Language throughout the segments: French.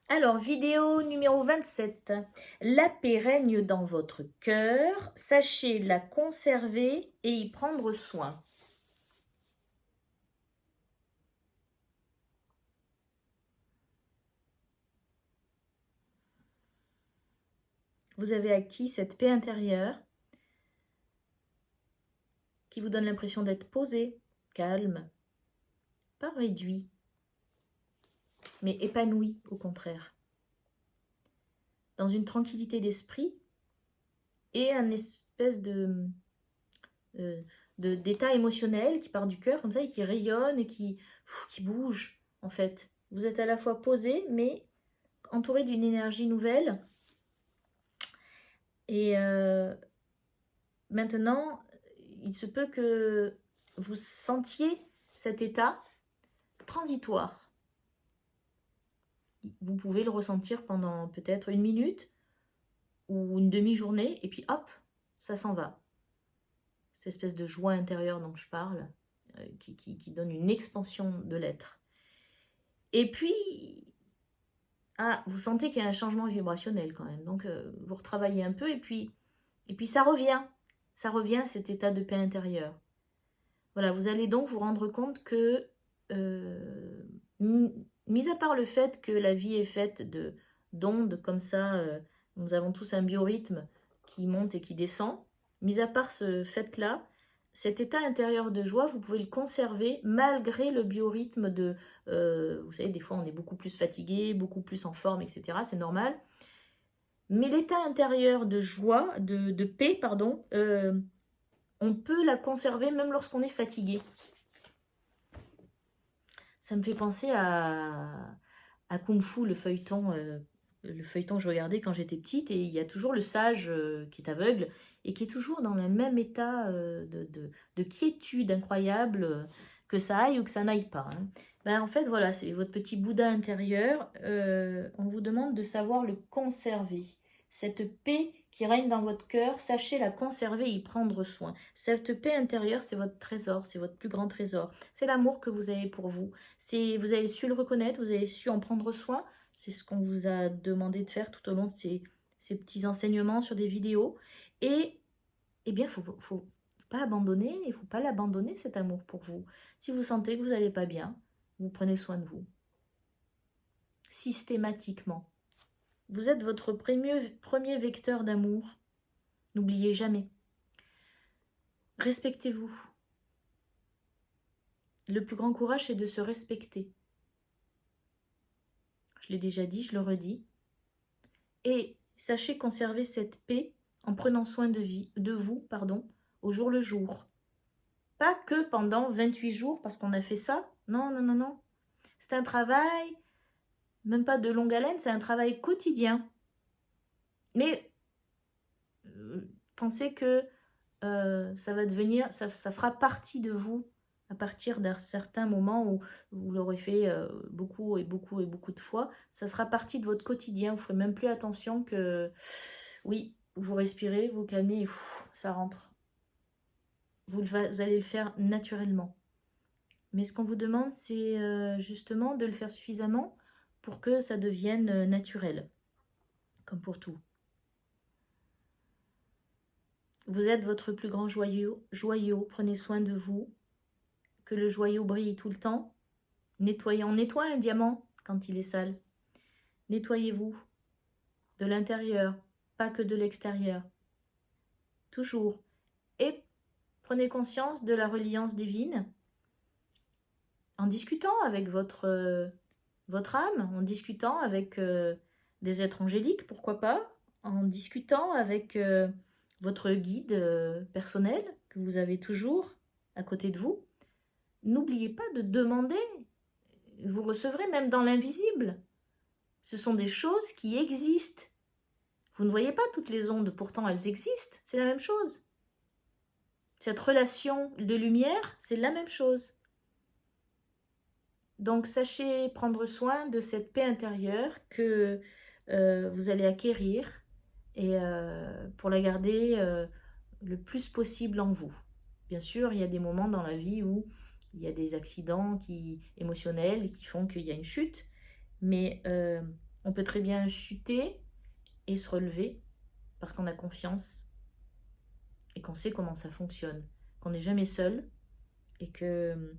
Alors, vidéo numéro 27. La paix règne dans votre cœur. Sachez la conserver et y prendre soin. Vous avez acquis cette paix intérieure qui vous donne l'impression d'être posé, calme, pas réduit, mais épanoui au contraire. Dans une tranquillité d'esprit et un espèce d'état émotionnel qui part du cœur comme ça et qui rayonne et qui bouge en fait. Vous êtes à la fois posé mais entouré d'une énergie nouvelle. Et maintenant, il se peut que vous sentiez cet état transitoire. Vous pouvez le ressentir pendant peut-être 1 minute ou une demi-journée et puis hop, ça s'en va. Cette espèce de joie intérieure dont je parle, qui donne une expansion de l'être. Et puis, vous sentez qu'il y a un changement vibrationnel quand même. Donc, vous retravaillez un peu et puis ça revient. Ça revient, cet état de paix intérieure. Voilà, vous allez donc vous rendre compte que, mis à part le fait que la vie est faite d'ondes comme ça, nous avons tous un biorhythme qui monte et qui descend, mis à part ce fait-là, cet état intérieur de joie, vous pouvez le conserver malgré le biorhythme vous savez, des fois on est beaucoup plus fatigué, beaucoup plus en forme, etc. C'est normal. Mais l'état intérieur de joie, de paix, pardon, on peut la conserver même lorsqu'on est fatigué. Ça me fait penser à Kung Fu, le feuilleton que je regardais quand j'étais petite. Et il y a toujours le sage qui est aveugle et qui est toujours dans le même état de quiétude incroyable, que ça aille ou que ça n'aille pas. Hein. Ben, en fait, voilà, c'est votre petit Bouddha intérieur. On vous demande de savoir le conserver. Cette paix qui règne dans votre cœur, sachez la conserver et y prendre soin. Cette paix intérieure, c'est votre trésor, c'est votre plus grand trésor. C'est l'amour que vous avez pour vous. Vous avez su le reconnaître, vous avez su en prendre soin. C'est ce qu'on vous a demandé de faire tout au long de ces petits enseignements sur des vidéos. Et eh bien, faut pas abandonner, il ne faut pas l'abandonner, cet amour pour vous. Si vous sentez que vous n'allez pas bien, vous prenez soin de vous. Systématiquement. Vous êtes votre premier vecteur d'amour. N'oubliez jamais. Respectez-vous. Le plus grand courage, c'est de se respecter. Je l'ai déjà dit, je le redis. Et sachez conserver cette paix en prenant soin de vous, au jour le jour. Pas que pendant 28 jours parce qu'on a fait ça. Non, non, non, non. C'est un travail, même pas de longue haleine, c'est un travail quotidien. Mais pensez que ça va devenir, ça fera partie de vous à partir d'un certain moment où vous l'aurez fait beaucoup et beaucoup et beaucoup de fois. Ça sera partie de votre quotidien. Vous ne ferez même plus attention que, oui, vous respirez, vous calmez et ça rentre. Vous allez le faire naturellement. Mais ce qu'on vous demande, c'est justement de le faire suffisamment pour que ça devienne naturel, comme pour tout. Vous êtes votre plus grand joyau, prenez soin de vous, que le joyau brille tout le temps. On nettoie un diamant quand il est sale. Nettoyez-vous de l'intérieur, pas que de l'extérieur. Toujours. Et prenez conscience de la reliance divine en discutant avec votre âme, en discutant avec des êtres angéliques, pourquoi pas, en discutant avec votre guide personnel que vous avez toujours à côté de vous. N'oubliez pas de demander, vous recevrez même dans l'invisible. Ce sont des choses qui existent. Vous ne voyez pas toutes les ondes, pourtant elles existent, c'est la même chose. Cette relation de lumière, c'est la même chose. Donc sachez prendre soin de cette paix intérieure que vous allez acquérir et pour la garder le plus possible en vous. Bien sûr, il y a des moments dans la vie où il y a des accidents émotionnels qui font qu'il y a une chute, mais on peut très bien chuter et se relever parce qu'on a confiance et qu'on sait comment ça fonctionne, qu'on n'est jamais seul et que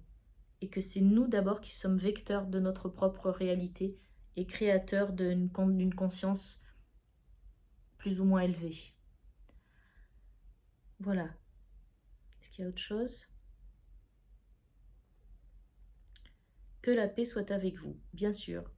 c'est nous d'abord qui sommes vecteurs de notre propre réalité et créateurs d'une conscience plus ou moins élevée. Voilà. Est-ce qu'il y a autre chose? Que la paix soit avec vous, bien sûr.